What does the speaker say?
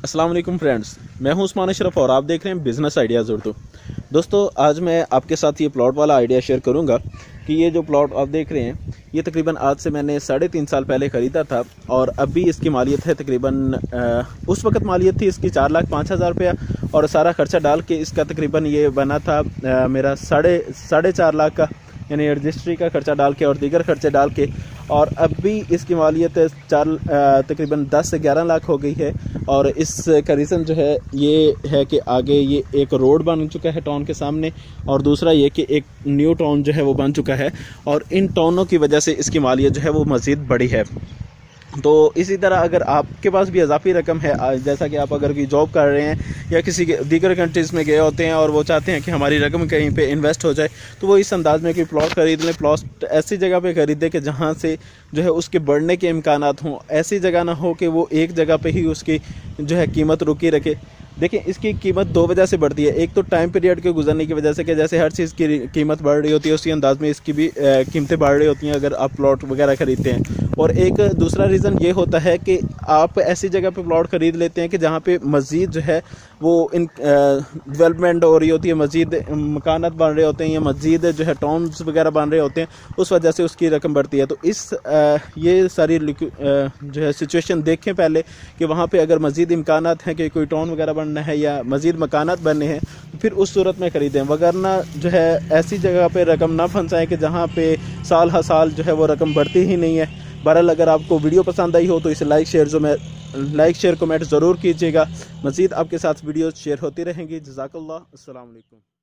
अस्सलाम वालेकुम फ्रेंड्स, मैं हूं उस्मान अशरफ और आप देख रहे हैं बिज़नेस आइडियाज़ उर्दू। दोस्तों, आज मैं आपके साथ ये प्लॉट वाला आइडिया शेयर करूंगा कि ये जो प्लॉट आप देख रहे हैं ये तकरीबन आज से मैंने 3.5 साल पहले ख़रीदा था और अभी इसकी मालियत है तकरीबन उस वक्त मालियत थी इसकी 4,05,000 रुपया और सारा खर्चा डाल के इसका तकरीबन ये बना था मेरा साढ़े चार लाख का, यानी रजिस्ट्री का खर्चा डाल के और दीगर खर्चे डाल के। और अभी इसकी मालियत तकरीबन 10 से 11 लाख हो गई है। और इसका रीज़न जो है ये है कि आगे ये एक रोड बन चुका है टाउन के सामने, और दूसरा ये कि एक न्यू टाउन जो है वो बन चुका है और इन टाउनों की वजह से इसकी मालियत जो है वो मज़ीद बढ़ी है। तो इसी तरह अगर आपके पास भी इजाफी रकम है, जैसा कि आप अगर कोई जॉब कर रहे हैं या किसी दीगर कंट्रीज़ में गए होते हैं और वो चाहते हैं कि हमारी रकम कहीं पे इन्वेस्ट हो जाए, तो वो इस अंदाज में कोई प्लॉट खरीद लें। प्लॉट ऐसी जगह पे खरीदें कि जहाँ से जो है उसके बढ़ने के इम्कानात हों। ऐसी जगह ना हो कि वो एक जगह पे ही उसकी जो है कीमत रुकी रखे। देखिए, इसकी कीमत दो वजह से बढ़ती है। एक तो टाइम पीरियड के गुजरने की वजह से कि जैसे हर चीज़ की कीमत बढ़ रही होती है उसी अंदाज में इसकी भी कीमतें बढ़ रही होती हैं अगर आप प्लॉट वगैरह खरीदते हैं। और एक दूसरा रीज़न ये होता है कि आप ऐसी जगह पे प्लॉट ख़रीद लेते हैं कि जहाँ पे मज़ीद जो है वो डेवलपमेंट हो रही होती है, मज़ीद मकानात बन रहे होते हैं या मज़ीद जो है टाउन्स वगैरह बन रहे होते हैं, उस वजह से उसकी रकम बढ़ती है। तो ये सारी जो है सिचुएशन देखें पहले कि वहाँ पे अगर मज़ीद इम्कानात हैं कि कोई टाउन वगैरह बनना है या मज़ीद मकानात बनने हैं, तो फिर उस सूरत में ख़रीदें। वगरना जो है ऐसी जगह पे रकम ना फंसाएं कि जहाँ पे साल हर साल जो है वो रकम बढ़ती ही नहीं है। बहरहाल, अगर आपको वीडियो पसंद आई हो तो इसे लाइक शेयर कमेंट ज़रूर कीजिएगा। मज़ीद आपके साथ वीडियो शेयर होती रहेंगी। जज़ाकल्लाह, अस्सलाम वालेकुम।